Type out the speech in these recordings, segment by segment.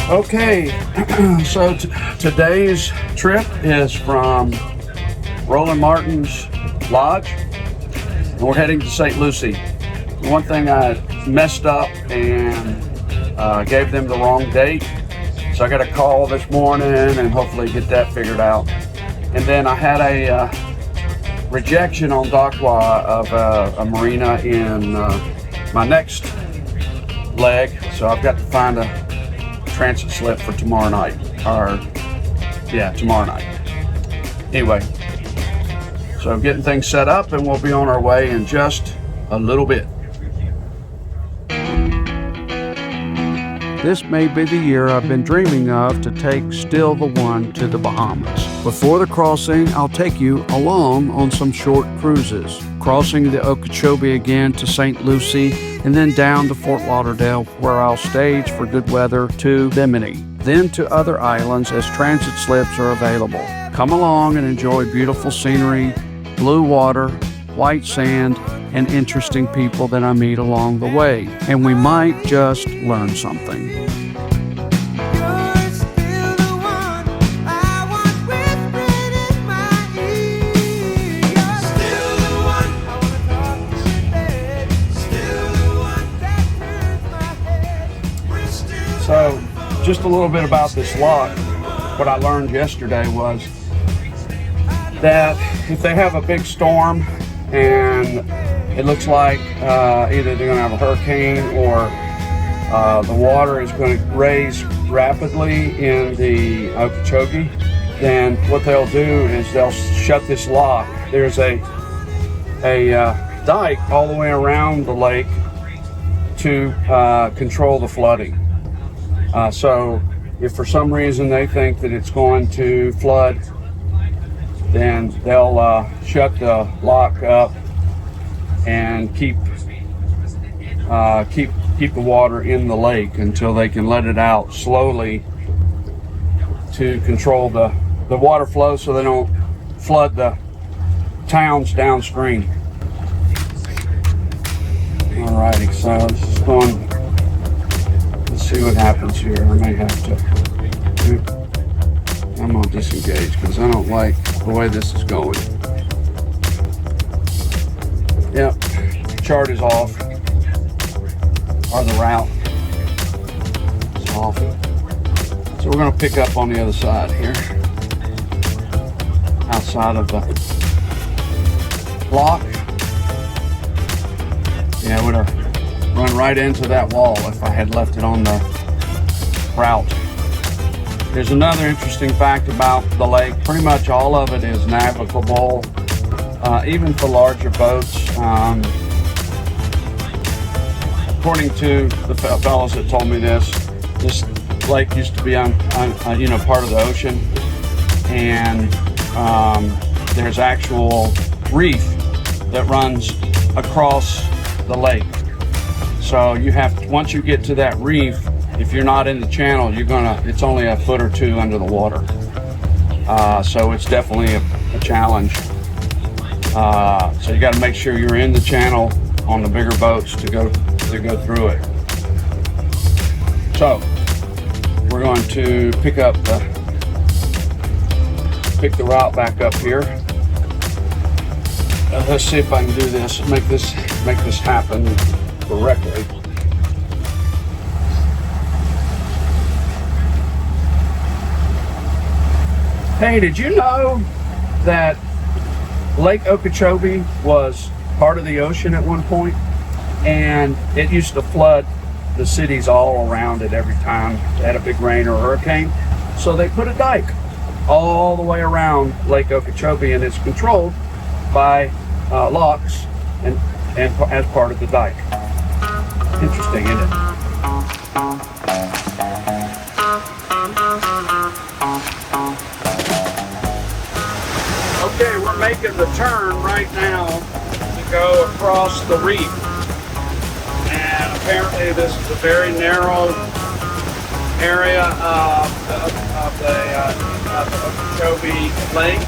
Okay, so today's trip is from Roland Martin's lodge, and we're heading to St. Lucie. One thing I messed up and gave them the wrong date, so I got a call this morning and hopefully get that figured out. And then I had a rejection on Docwa of a marina in my next leg, so I've got to find a transit slip for tomorrow night, tomorrow night. Anyway, so getting things set up and we'll be on our way in just a little bit. This may be the year I've been dreaming of to take Still the One to the Bahamas. Before the crossing, I'll take you along on some short cruises, crossing the Okeechobee again to St. Lucie, and then down to Fort Lauderdale, where I'll stage for good weather to Bimini, then to other islands as transit slips are available. Come along and enjoy beautiful scenery, blue water, white sand, and interesting people that I meet along the way. And we might just learn something. So, just a little bit about this lock. What I learned yesterday was that if they have a big storm and it looks like either they're going to have a hurricane or the water is going to raise rapidly in the Okeechobee, then what they'll do is they'll shut this lock. There's a dike all the way around the lake to control the flooding. So if for some reason they think that it's going to flood, then they'll shut the lock up and keep the water in the lake until they can let it out slowly to control the water flow so they don't flood the towns downstream. Alrighty, so this is going. Let's see what happens here. I may have to. I'm gonna disengage because I don't like the way this is going. Yep, chart is off, or the route is off. So we're gonna pick up on the other side here, outside of the lock. Yeah, I would have run right into that wall if I had left it on the route. There's another interesting fact about the lake. Pretty much all of it is navigable, even for larger boats. According to the fellows that told me this lake used to be on part of the ocean, and there's actual reef that runs across the lake. So you have to, once you get to that reef, if you're not in the channel, it's only a foot or two under the water. So it's definitely a challenge. So you got to make sure you're in the channel on the bigger boats to go through it. So we're going to pick the route back up here. Let's see if I can do this, make this happen correctly. Hey, did you know that Lake Okeechobee was part of the ocean at one point? And it used to flood the cities all around it every time they had a big rain or a hurricane. So they put a dike all the way around Lake Okeechobee, and it's controlled by locks and as part of the dike. Interesting, isn't it? Okay, we're making the turn right now to go across the reef. And apparently this is a very narrow area of the Okeechobee Lake.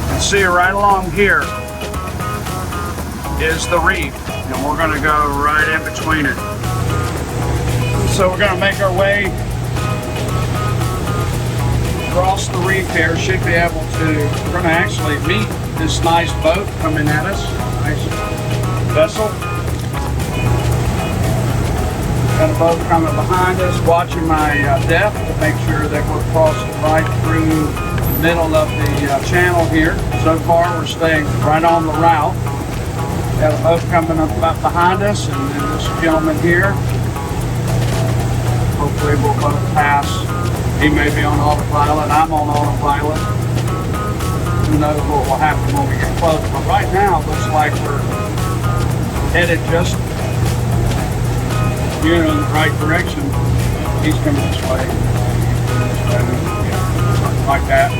And see, right along here is the reef, and we're going to go right in between it. So we're going to make our way across the reef here. Should be able to, we're going to actually meet this nice boat coming at us, nice vessel. Got a boat coming behind us, watching my depth to make sure that we're crossing right through the middle of the channel here. So far we're staying right on the route. Got a boat coming up behind us, and then this gentleman here. Hopefully we'll both pass. He may be on autopilot, I'm on autopilot. Who knows what will happen when we get close. But right now it looks like we're headed just in the right direction. He's coming this way. Yeah, like that.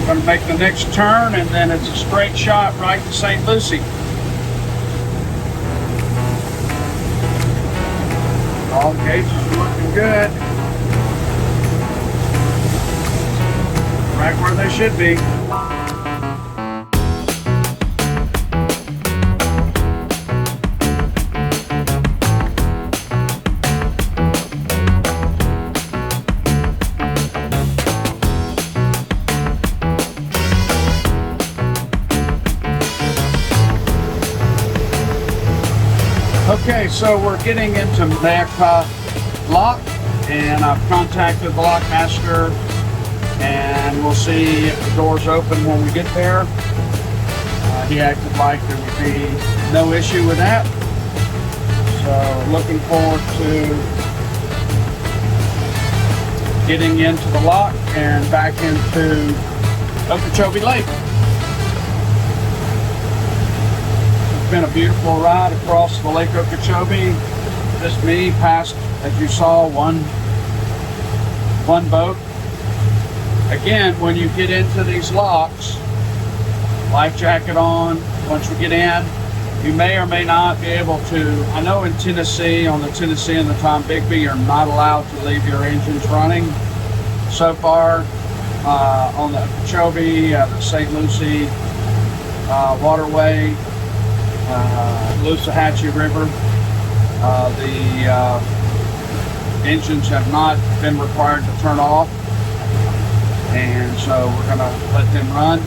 Going to make the next turn, and then it's a straight shot right to St. Lucie. All the gauges are looking good. Right where they should be. Okay, so we're getting into Mayaka Lock, and I've contacted the lock master, and we'll see if the door's open when we get there. He acted like there would be no issue with that. So looking forward to getting into the lock and back into Okeechobee Lake. It's been a beautiful ride across the Lake Okeechobee. Just me past, as you saw, one boat. Again, when you get into these locks, life jacket on. Once we get in, you may or may not be able to. I know in Tennessee, on the Tennessee and the Tom Bigby, you're not allowed to leave your engines running. So far, on the Okeechobee, the St. Lucie waterway, Lucie River, the engines have not been required to turn off, and so we're going to let them run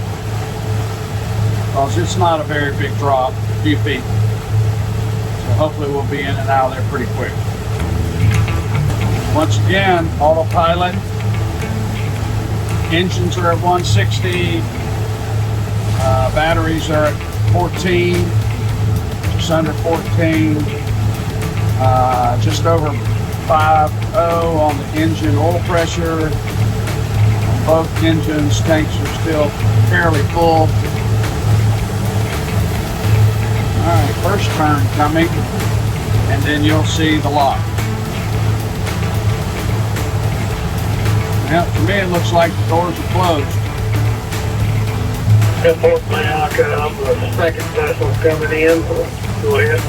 because it's not a very big drop, a few feet. So hopefully we'll be in and out of there pretty quick. Once again, autopilot. Engines are at 160. Batteries are at 14. Just under 14. Just over 5.0 on the engine oil pressure. Both engines, tanks are still fairly full. Alright, first turn coming, and then you'll see the lock. Now, to me it looks like the doors are closed. Fourth Mayaka, I'm the second vessel coming in. Go ahead.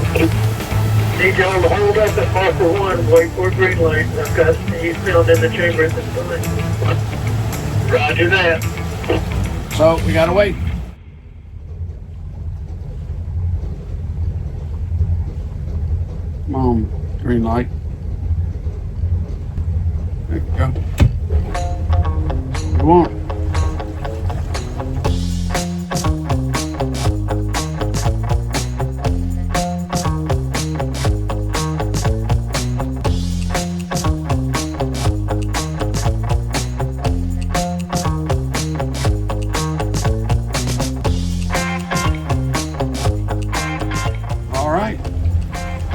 Need y'all to hold up at Marker 1, wait for green light. I've got Steve filled in the chamber at this time. Roger that. So, we gotta wait. Come on, green light. There you go. Come on.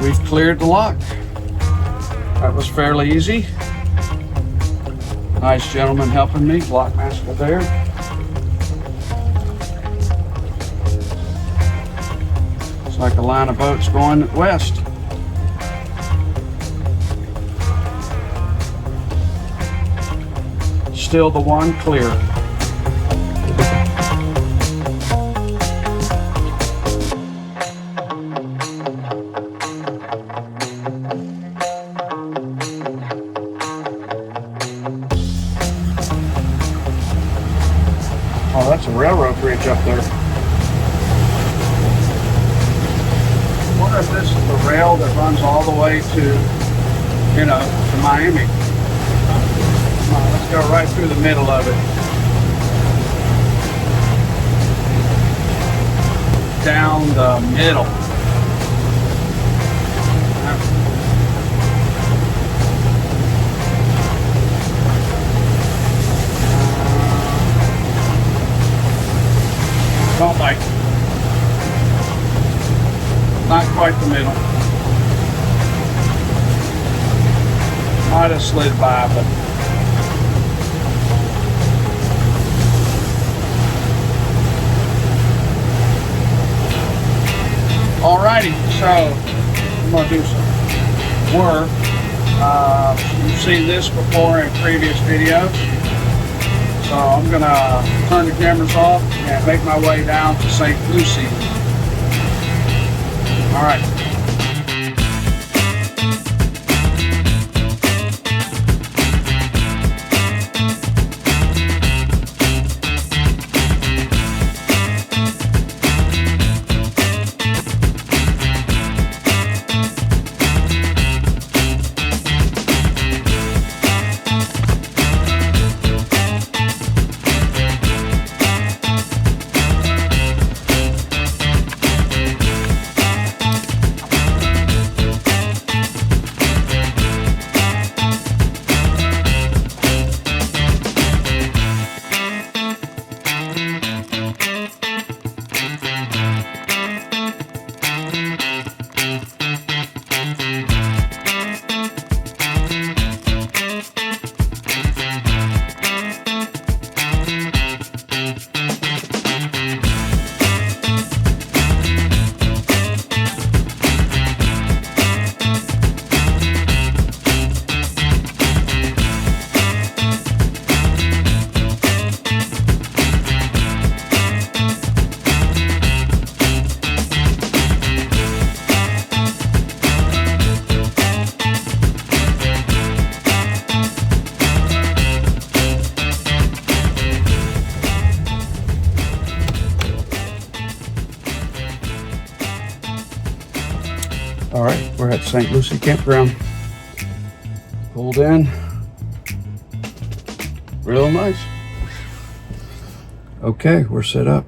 we've cleared the lock. That was fairly easy. Nice gentleman helping me, lock master there. It's like a line of boats going west. Still the one clear. Oh, that's a railroad bridge up there. I wonder if this is the rail that runs all the way to, you know, to Miami. Come on, let's go right through the middle of it. Down the middle. Don't like. Not quite the middle. Might have slid by, but alrighty, so I'm gonna do some work. You've seen this before in previous videos. So I'm gonna turn the cameras off and make my way down to St. Lucie. All right. All right, we're at St. Lucie Campground. Pulled in. Real nice. Okay, we're set up.